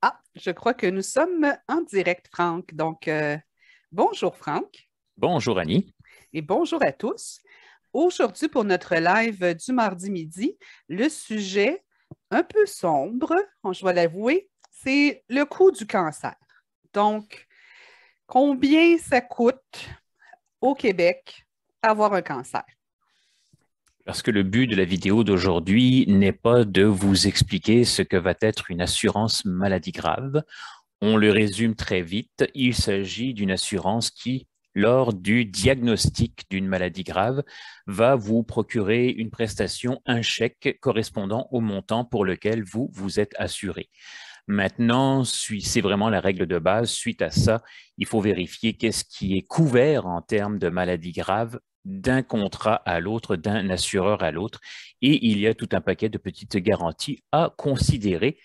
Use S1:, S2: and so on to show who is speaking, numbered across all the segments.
S1: Ah, je crois que nous sommes en direct, Franck. Donc, bonjour, Franck,
S2: Bonjour Annie.
S1: et bonjour à tous. Aujourd'hui, pour notre live du mardi midi, le sujet un peu sombre, je dois l'avouer, c'est le coût du cancer. Donc, combien ça coûte au Québec avoir un cancer?
S2: Parce que le but de la vidéo d'aujourd'hui n'est pas de vous expliquer ce que va être une assurance maladie grave. On le résume très vite. Il s'agit d'une assurance qui, lors du diagnostic d'une maladie grave, va vous procurer une prestation, un chèque correspondant au montant pour lequel vous vous êtes assuré. Maintenant, c'est vraiment la règle de base. Suite à ça, il faut vérifier qu'est-ce qui est couvert en termes de maladies graves d'un contrat à l'autre, d'un assureur à l'autre. Et il y a tout un paquet de petites garanties à considérer.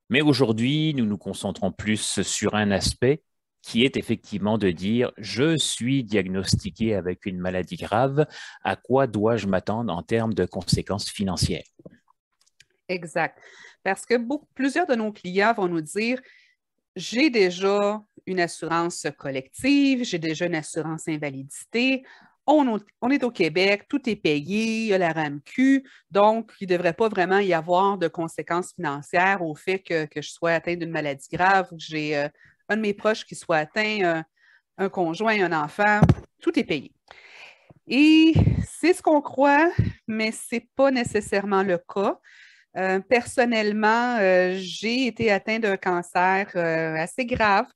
S2: Mais aujourd'hui, nous nous concentrons plus sur un aspect qui est effectivement de dire, je suis diagnostiqué avec une maladie grave, à quoi dois-je m'attendre en termes de conséquences financières?
S1: Exact. Parce que plusieurs de nos clients vont nous dire, j'ai déjà une assurance collective, j'ai déjà une assurance invalidité. On est au Québec, tout est payé, il y a la RAMQ, donc il ne devrait pas vraiment y avoir de conséquences financières au fait que je sois atteinte d'une maladie grave ou que j'ai un de mes proches qui soit atteint, un conjoint, un enfant, tout est payé. Et c'est ce qu'on croit, mais ce n'est pas nécessairement le cas. Personnellement, j'ai été atteinte d'un cancer assez grave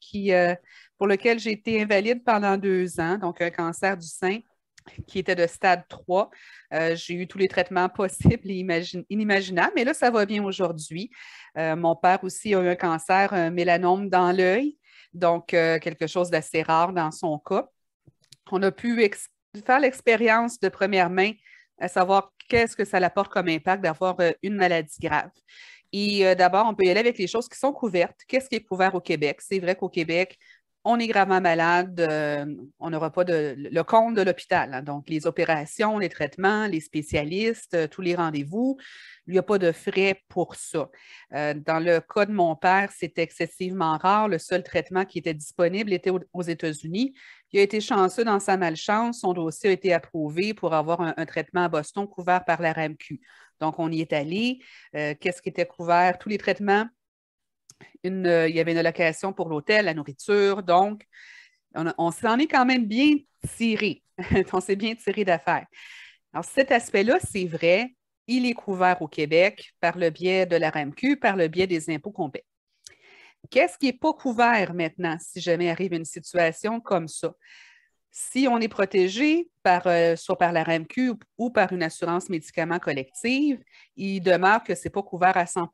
S1: pour lequel j'ai été invalide pendant 2 ans, donc un cancer du sein qui était de stade 3. J'ai eu tous les traitements possibles et inimaginables, mais là, ça va bien aujourd'hui. Mon père aussi a eu un cancer, un mélanome dans l'œil, donc quelque chose d'assez rare dans son cas. On a pu faire l'expérience de première main à savoir qu'est-ce que ça apporte comme impact d'avoir une maladie grave. Et d'abord, on peut y aller avec les choses qui sont couvertes. Qu'est-ce qui est couvert au Québec? C'est vrai qu'au Québec, on est gravement malade, on n'aura pas le compte de l'hôpital, hein. Donc, les opérations, les traitements, les spécialistes, tous les rendez-vous, il n'y a pas de frais pour ça. Dans le cas de mon père, c'était excessivement rare. Le seul traitement qui était disponible était aux États-Unis. Il a été chanceux dans sa malchance. Son dossier a été approuvé pour avoir un traitement à Boston couvert par la RAMQ. Donc, on y est allé. Qu'est-ce qui était couvert? Tous les traitements. Il y avait une allocation pour l'hôtel, la nourriture. Donc, on s'en est quand même bien tiré. On s'est bien tiré d'affaires. Alors, cet aspect-là, c'est vrai, il est couvert au Québec par le biais de la RAMQ, par le biais des impôts qu'on paie. Qu'est-ce qui n'est pas couvert maintenant si jamais arrive une situation comme ça? Si on est protégé soit par la RAMQ ou par une assurance médicaments collective, il demeure que ce n'est pas couvert à 100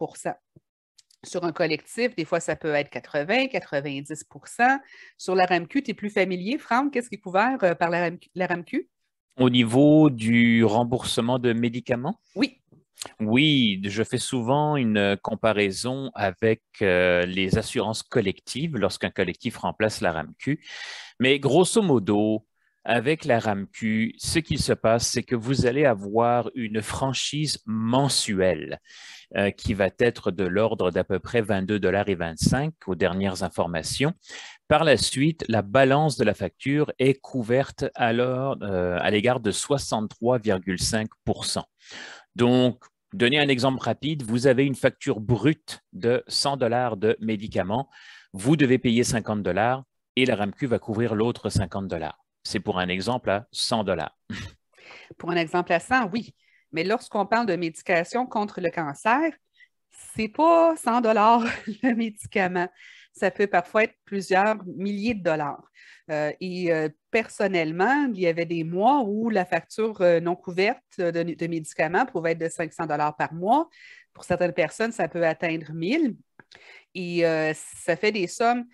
S1: sur un collectif, des fois, ça peut être 80, 90 Sur la RAMQ, tu es plus familier, Franck, qu'est-ce qui est couvert par la RAMQ?
S2: Au niveau du remboursement de médicaments,
S1: Oui,
S2: oui, je fais souvent une comparaison avec les assurances collectives lorsqu'un collectif remplace la RAMQ. Mais grosso modo, avec la RAMQ, ce qui se passe, c'est que vous allez avoir une franchise mensuelle qui va être de l'ordre d'à peu près 22,25 $ aux dernières informations. Par la suite, la balance de la facture est couverte alors à l'égard de 63,5 %. Donc, donner un exemple rapide, vous avez une facture brute de 100 $ de médicaments, vous devez payer 50 $ et la RAMQ va couvrir l'autre 50 $. C'est pour un exemple à 100 $.
S1: pour un exemple à 100, oui. Mais lorsqu'on parle de médication contre le cancer, c'est pas 100 le médicament. Ça peut parfois être plusieurs milliers de dollars. Personnellement, il y avait des mois où la facture non couverte de médicaments pouvait être de 500 par mois. Pour certaines personnes, ça peut atteindre 1000. Et ça fait des sommes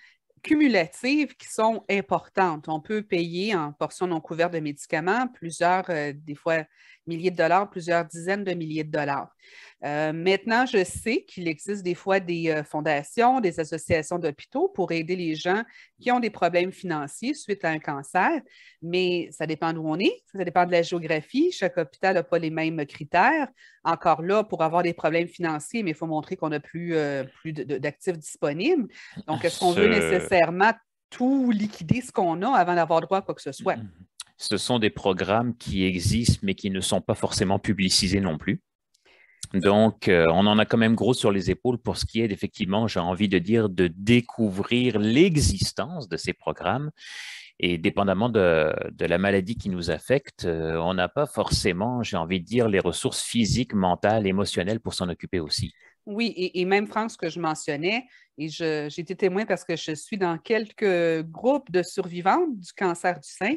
S1: cumulatives qui sont importantes. On peut payer en portions non couvertes de médicaments plusieurs, des fois milliers de dollars, plusieurs dizaines de milliers de dollars. Maintenant, je sais qu'il existe des fois des fondations, des associations d'hôpitaux pour aider les gens qui ont des problèmes financiers suite à un cancer, mais ça dépend d'où on est, ça dépend de la géographie. Chaque hôpital n'a pas les mêmes critères. Encore là, pour avoir des problèmes financiers, mais il faut montrer qu'on n'a plus d'actifs disponibles. Donc, est-ce qu'on veut nécessairement tout liquider ce qu'on a avant d'avoir droit à quoi que ce soit?
S2: Ce sont des programmes qui existent, mais qui ne sont pas forcément publicisés non plus. Donc, on en a quand même gros sur les épaules pour ce qui est effectivement, j'ai envie de dire, de découvrir l'existence de ces programmes. Et dépendamment de la maladie qui nous affecte, on n'a pas forcément, j'ai envie de dire, les ressources physiques, mentales, émotionnelles pour s'en occuper aussi.
S1: Oui, et même Franck, ce que je mentionnais, et j'ai été témoin parce que je suis dans quelques groupes de survivantes du cancer du sein.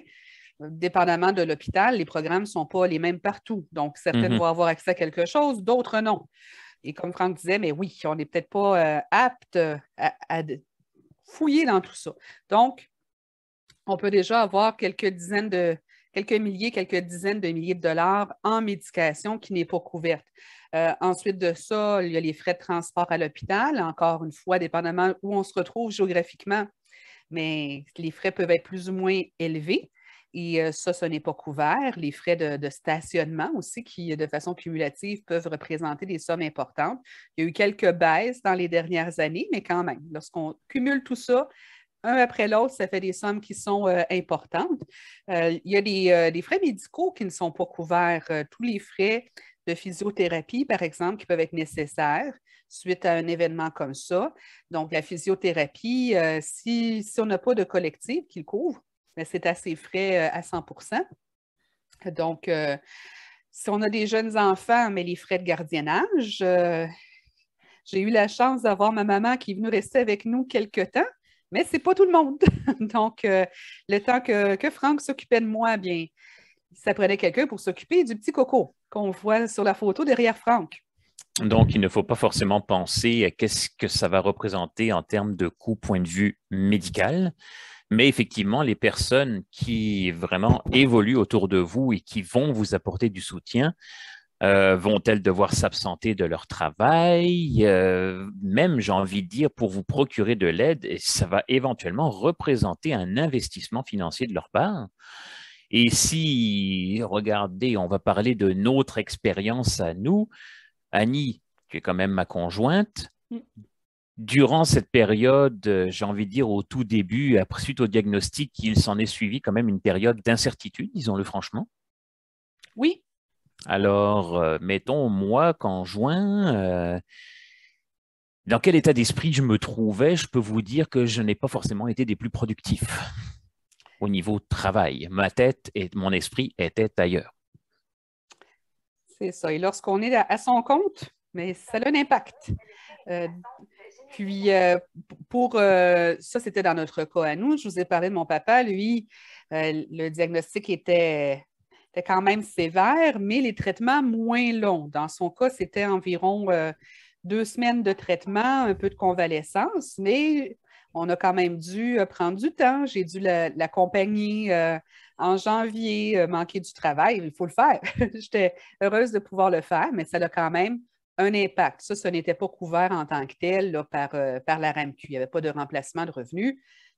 S1: Dépendamment de l'hôpital, les programmes ne sont pas les mêmes partout. Donc, certaines vont avoir accès à quelque chose, d'autres non. Et comme Franck disait, mais oui, on n'est peut-être pas apte à fouiller dans tout ça. Donc, on peut déjà avoir quelques milliers, quelques dizaines de milliers de dollars en médication qui n'est pas couverte. Ensuite de ça, il y a les frais de transport à l'hôpital, encore une fois, dépendamment où on se retrouve géographiquement, mais les frais peuvent être plus ou moins élevés. Et ça, ce n'est pas couvert. Les frais de stationnement aussi, qui, de façon cumulative, peuvent représenter des sommes importantes. Il y a eu quelques baisses dans les dernières années, mais quand même, lorsqu'on cumule tout ça, un après l'autre, ça fait des sommes qui sont importantes. Il y a des frais médicaux qui ne sont pas couverts. Tous les frais de physiothérapie, par exemple, qui peuvent être nécessaires suite à un événement comme ça. Donc, la physiothérapie, si on n'a pas de collectif qui le couvre, c'est à ses frais à 100 %. Donc, si on a des jeunes enfants, mais les frais de gardiennage, j'ai eu la chance d'avoir ma maman qui est venue rester avec nous quelques temps, mais ce n'est pas tout le monde. Donc, le temps que Franck s'occupait de moi, bien, ça prenait quelqu'un pour s'occuper du petit coco qu'on voit sur la photo derrière Franck.
S2: Donc, il ne faut pas forcément penser à qu'est-ce que ça va représenter en termes de coût point de vue médical. Mais effectivement, les personnes qui vraiment évoluent autour de vous et qui vont vous apporter du soutien, vont-elles devoir s'absenter de leur travail? Même, j'ai envie de dire, pour vous procurer de l'aide, et ça va éventuellement représenter un investissement financier de leur part. Et si, regardez, on va parler de notre expérience à nous, Annie, qui est quand même ma conjointe, durant cette période, j'ai envie de dire au tout début, après suite au diagnostic, il s'en est suivi quand même une période d'incertitude, disons-le franchement.
S1: Oui.
S2: Alors, mettons, moi, conjoint, dans quel état d'esprit je me trouvais, je peux vous dire que je n'ai pas forcément été des plus productifs au niveau travail. Ma tête et mon esprit étaient ailleurs.
S1: C'est ça. Et lorsqu'on est à son compte, mais ça a un impact. Puis, ça, c'était dans notre cas à nous. Je vous ai parlé de mon papa. Lui, le diagnostic était quand même sévère, mais les traitements moins longs. Dans son cas, c'était environ 2 semaines de traitement, un peu de convalescence, mais on a quand même dû prendre du temps. J'ai dû l'accompagner en janvier, manquer du travail. Il faut le faire. J'étais heureuse de pouvoir le faire, mais ça a quand même un impact. Ça, ce n'était pas couvert en tant que tel là, par la RAMQ. Il n'y avait pas de remplacement de revenus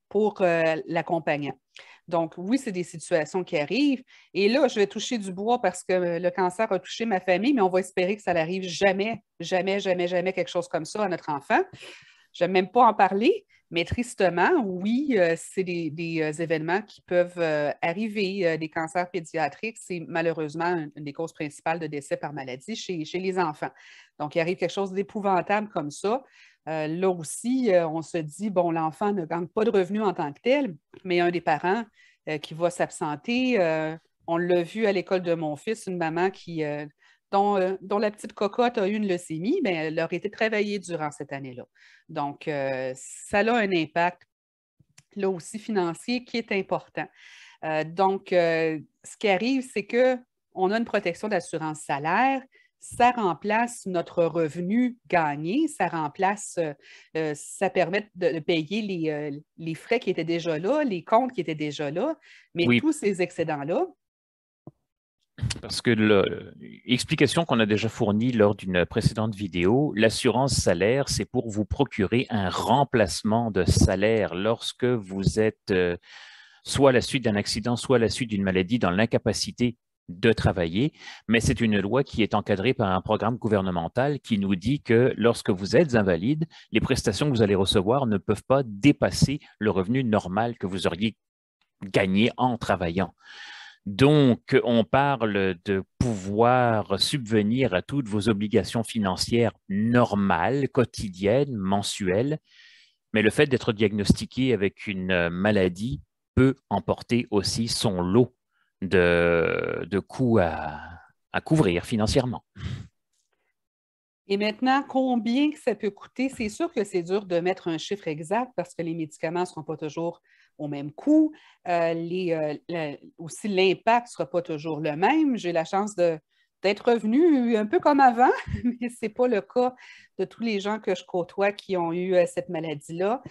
S1: pour l'accompagnant. Donc, oui, c'est des situations qui arrivent. Et là, je vais toucher du bois parce que le cancer a touché ma famille, mais on va espérer que ça n'arrive jamais, jamais, jamais, jamais quelque chose comme ça à notre enfant. Je n'aime même pas en parler, mais tristement, oui, c'est des événements qui peuvent arriver. Des cancers pédiatriques, c'est malheureusement une des causes principales de décès par maladie chez les enfants. Donc, il arrive quelque chose d'épouvantable comme ça. Là aussi, on se dit, bon, l'enfant ne gagne pas de revenus en tant que tel, mais un des parents qui va s'absenter. On l'a vu à l'école de mon fils, une maman dont la petite cocotte a eu une leucémie, bien, elle aurait été travaillée durant cette année-là. Donc, ça a un impact, là aussi, financier qui est important. Donc, ce qui arrive, c'est qu'on a une protection d'assurance salaire. Ça remplace notre revenu gagné, ça permet de payer les frais qui étaient déjà là, les comptes qui étaient déjà là, mais
S2: Oui.
S1: tous ces excédents-là
S2: Parce que l'explication qu'on a déjà fournie lors d'une précédente vidéo, l'assurance salaire, c'est pour vous procurer un remplacement de salaire lorsque vous êtes soit à la suite d'un accident, soit à la suite d'une maladie dans l'incapacité de travailler, mais c'est une loi qui est encadrée par un programme gouvernemental qui nous dit que lorsque vous êtes invalide, les prestations que vous allez recevoir ne peuvent pas dépasser le revenu normal que vous auriez gagné en travaillant. Donc, on parle de pouvoir subvenir à toutes vos obligations financières normales, quotidiennes, mensuelles, mais le fait d'être diagnostiqué avec une maladie peut emporter aussi son lot de coûts à couvrir financièrement.
S1: Et maintenant, combien que ça peut coûter? C'est sûr que c'est dur de mettre un chiffre exact parce que les médicaments ne seront pas toujours au même coût. Aussi, l'impact ne sera pas toujours le même. J'ai la chance d'être revenue un peu comme avant, mais ce n'est pas le cas de tous les gens que je côtoie qui ont eu cette maladie-là.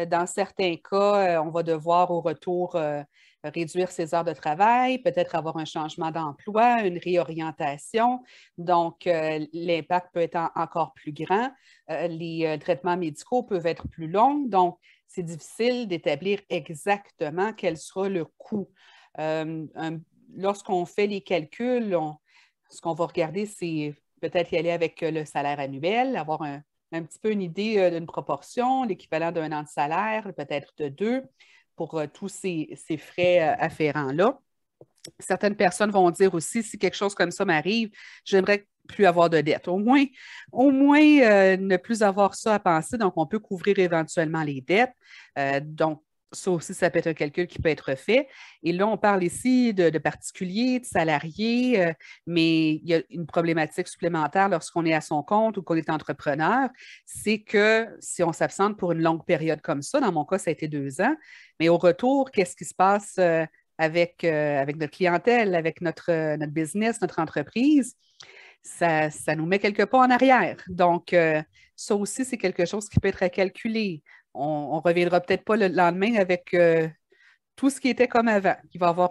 S1: Dans certains cas, on va devoir au retour réduire ses heures de travail, peut-être avoir un changement d'emploi, une réorientation. Donc, l'impact peut être encore plus grand. Les traitements médicaux peuvent être plus longs. Donc, c'est difficile d'établir exactement quel sera le coût. Lorsqu'on fait les calculs, ce qu'on va regarder, c'est peut-être y aller avec le salaire annuel, avoir un petit peu une idée d'une proportion, l'équivalent d'un an de salaire, peut-être de 2, pour tous ces frais afférents-là. Certaines personnes vont dire aussi, si quelque chose comme ça m'arrive, j'aimerais plus avoir de dette. Au moins ne plus avoir ça à penser. Donc, on peut couvrir éventuellement les dettes. Donc, ça aussi, ça peut être un calcul qui peut être fait. Et là, on parle ici de particuliers, de salariés, mais il y a une problématique supplémentaire lorsqu'on est à son compte ou qu'on est entrepreneur, c'est que si on s'absente pour une longue période comme ça, dans mon cas, ça a été 2 ans, mais au retour, qu'est-ce qui se passe avec notre clientèle, avec notre business, notre entreprise? Ça nous met quelques pas en arrière. Donc, ça aussi, c'est quelque chose qui peut être à calculer. On ne reviendra peut-être pas le lendemain avec tout ce qui était comme avant. Il va y avoir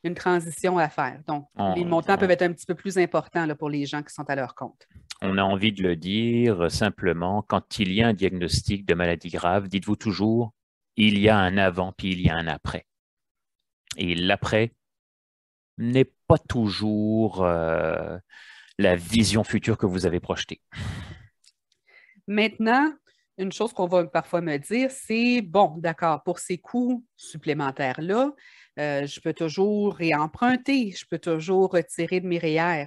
S1: une transition à faire. Donc, les montants peuvent être un petit peu plus importants là, pour les gens qui sont à leur compte.
S2: On a envie de le dire simplement, quand il y a un diagnostic de maladie grave, dites-vous toujours, il y a un avant puis il y a un après. Et l'après n'est pas toujours la vision future que vous avez projetée.
S1: Maintenant, une chose qu'on va parfois me dire, c'est, bon, d'accord, pour ces coûts supplémentaires-là, je peux toujours réemprunter, je peux toujours retirer de mes REER.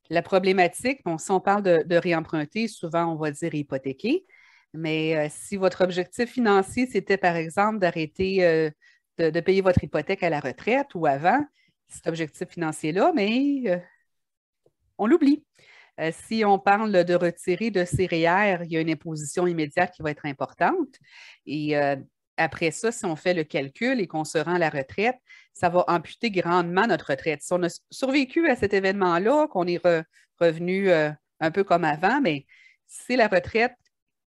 S1: La problématique, bon, si on parle de réemprunter, souvent on va dire hypothéquer, mais si votre objectif financier, c'était par exemple d'arrêter de payer votre hypothèque à la retraite ou avant, cet objectif financier-là, mais on l'oublie. Si on parle de retirer de ses REER, il y a une imposition immédiate qui va être importante. Et après ça, si on fait le calcul et qu'on se rend à la retraite, ça va amputer grandement notre retraite. Si on a survécu à cet événement-là, qu'on est revenu un peu comme avant, mais c'est la retraite.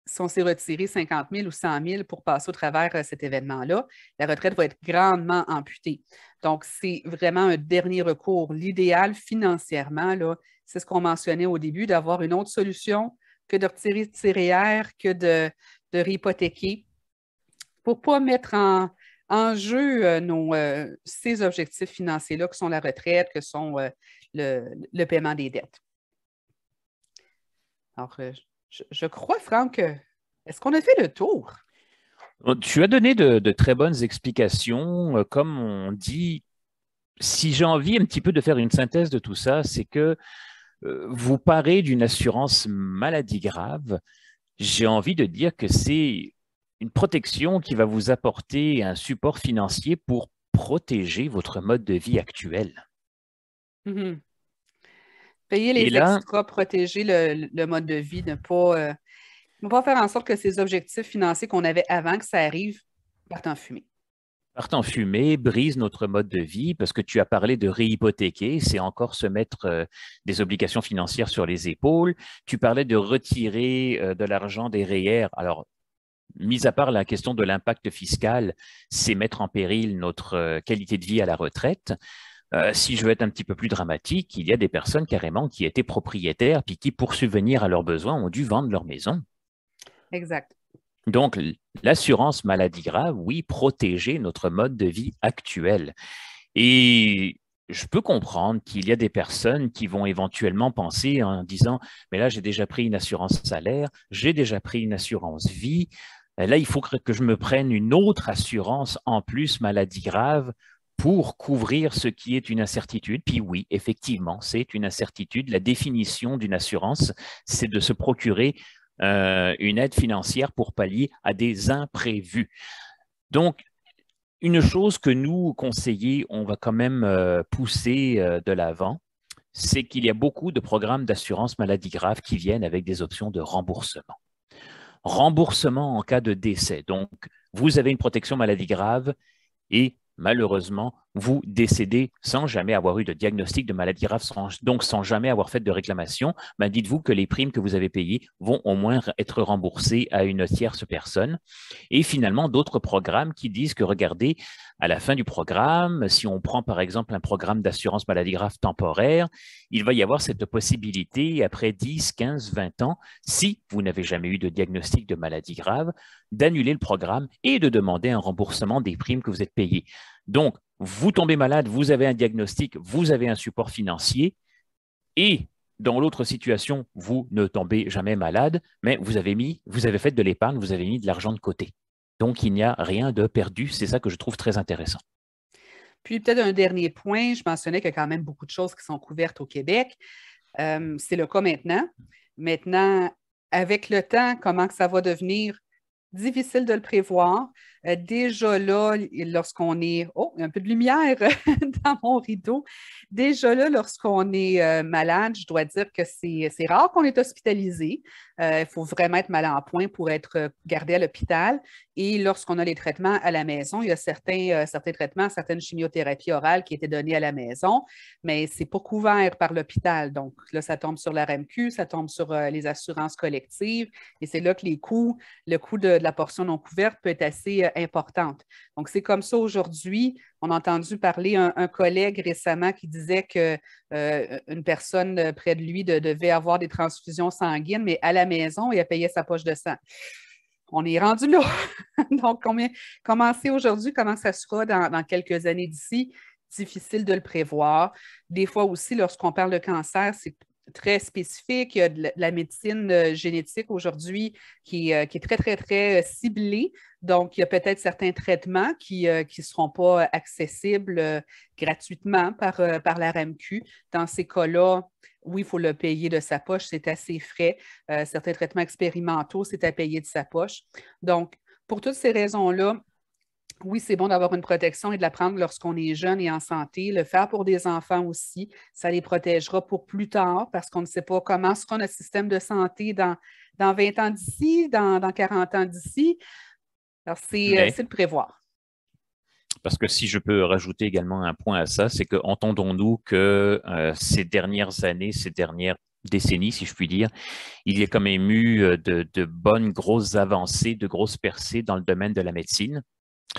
S1: Si on s'est retiré 50 000 ou 100 000 pour passer au travers de cet événement-là, la retraite va être grandement amputée. Donc, c'est vraiment un dernier recours. L'idéal financièrement, là, c'est ce qu'on mentionnait au début, d'avoir une autre solution que de retirer de ses REER, que de réhypothéquer pour ne pas mettre en jeu ces objectifs financiers-là, que sont la retraite, que sont le paiement des dettes. Alors, je crois, Franck, est-ce qu'on a fait le tour?
S2: Tu as donné de très bonnes explications. Comme on dit, si j'ai envie un petit peu de faire une synthèse de tout ça, c'est que vous parlez d'une assurance maladie grave. J'ai envie de dire que c'est une protection qui va vous apporter un support financier pour protéger votre mode de vie actuel.
S1: Mm-hmm. Payer les extras, protéger le mode de vie, ne pas faire en sorte que ces objectifs financiers qu'on avait avant que ça arrive partent en fumée.
S2: Partent en fumée, brisent notre mode de vie, parce que tu as parlé de réhypothéquer, c'est encore se mettre des obligations financières sur les épaules. Tu parlais de retirer de l'argent des REER. Alors, mis à part la question de l'impact fiscal, c'est mettre en péril notre qualité de vie à la retraite. Si je veux être un petit peu plus dramatique, il y a des personnes carrément qui étaient propriétaires puis qui, pour subvenir à leurs besoins, ont dû vendre leur maison.
S1: Exact.
S2: Donc, l'assurance maladie grave, oui, protéger notre mode de vie actuel. Et je peux comprendre qu'il y a des personnes qui vont éventuellement penser en disant, mais là, j'ai déjà pris une assurance salaire, j'ai déjà pris une assurance vie, là, il faut que je me prenne une autre assurance en plus maladie grave pour couvrir ce qui est une incertitude. Puis oui, effectivement, c'est une incertitude. La définition d'une assurance, c'est de se procurer une aide financière pour pallier à des imprévus. Donc, une chose que nous, conseillers, on va quand même pousser de l'avant, c'est qu'il y a beaucoup de programmes d'assurance maladie grave qui viennent avec des options de remboursement. Remboursement en cas de décès. Donc, vous avez une protection maladie grave et malheureusement, vous décédez sans jamais avoir eu de diagnostic de maladie grave, donc sans jamais avoir fait de réclamation. Ben dites-vous que les primes que vous avez payées vont au moins être remboursées à une tierce personne. Et finalement, d'autres programmes qui disent que, regardez, à la fin du programme, si on prend par exemple un programme d'assurance maladie grave temporaire, il va y avoir cette possibilité, après 10, 15, 20 ans, si vous n'avez jamais eu de diagnostic de maladie grave, d'annuler le programme et de demander un remboursement des primes que vous êtes payées. Donc, vous tombez malade, vous avez un diagnostic, vous avez un support financier et dans l'autre situation, vous ne tombez jamais malade, mais vous avez fait de l'épargne, vous avez mis de l'argent de côté. Donc, il n'y a rien de perdu. C'est ça que je trouve très intéressant.
S1: Puis peut-être un dernier point, je mentionnais qu'il y a quand même beaucoup de choses qui sont couvertes au Québec. C'est le cas maintenant. Maintenant, avec le temps, comment que ça va devenir difficile de le prévoir. Déjà là, lorsqu'on est... Oh, il y a un peu de lumière dans mon rideau. Déjà là, lorsqu'on est malade, je dois dire que c'est rare qu'on est hospitalisé. Il faut vraiment être mal en point pour être gardé à l'hôpital. Et lorsqu'on a les traitements à la maison, il y a certains traitements, certaines chimiothérapies orales qui étaient données à la maison, mais ce n'est pas couvert par l'hôpital. Donc là, ça tombe sur la RAMQ, ça tombe sur les assurances collectives. Et c'est là que le coût de la portion non couverte peut être assez importante. Donc, c'est comme ça aujourd'hui. On a entendu parler un collègue récemment qui disait qu'une personne près de lui devait avoir des transfusions sanguines, mais à la maison, il a payé sa poche de sang. On est rendu là. Donc, comment c'est aujourd'hui, comment ça sera dans quelques années d'ici? Difficile de le prévoir. Des fois aussi, lorsqu'on parle de cancer, c'est très spécifique. Il y a de la médecine génétique aujourd'hui qui est très, très, très ciblée. Donc, il y a peut-être certains traitements qui ne seront pas accessibles gratuitement par la RAMQ. Dans ces cas-là, oui, il faut le payer de sa poche, c'est assez frais. Certains traitements expérimentaux, c'est à payer de sa poche. Donc, pour toutes ces raisons-là, oui, c'est bon d'avoir une protection et de la prendre lorsqu'on est jeune et en santé. Le faire pour des enfants aussi, ça les protégera pour plus tard parce qu'on ne sait pas comment sera notre système de santé dans 20 ans d'ici, dans 40 ans d'ici. Alors, c'est de prévoir.
S2: Parce que si je peux rajouter également un point à ça, c'est que entendons-nous que ces dernières années, ces dernières décennies, si je puis dire, il y a quand même eu de bonnes grosses avancées, de grosses percées dans le domaine de la médecine.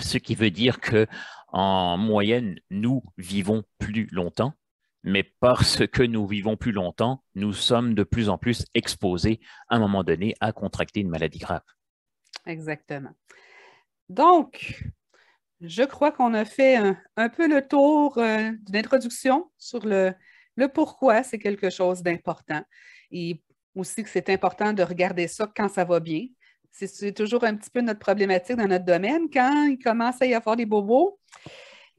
S2: Ce qui veut dire que en moyenne, nous vivons plus longtemps, mais parce que nous vivons plus longtemps, nous sommes de plus en plus exposés à un moment donné à contracter une maladie grave.
S1: Exactement. Donc, je crois qu'on a fait un peu le tour d'une introduction sur le pourquoi c'est quelque chose d'important et aussi que c'est important de regarder ça quand ça va bien. C'est toujours un petit peu notre problématique dans notre domaine. Quand il commence à y avoir des bobos,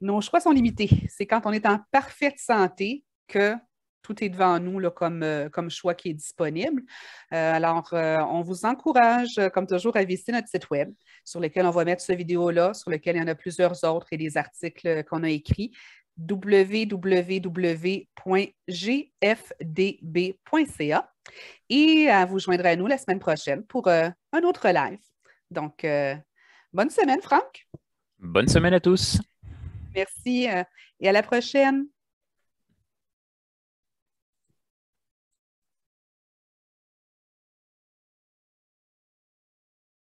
S1: nos choix sont limités. C'est quand on est en parfaite santé que tout est devant nous là, comme choix qui est disponible. Alors, on vous encourage, comme toujours, à visiter notre site web sur lequel on va mettre cette vidéo-là, sur lequel il y en a plusieurs autres et des articles qu'on a écrits www.gfdb.ca et à vous joindre à nous la semaine prochaine pour un autre live. Donc, bonne semaine, Franck.
S2: Bonne semaine à tous.
S1: Merci et à la prochaine.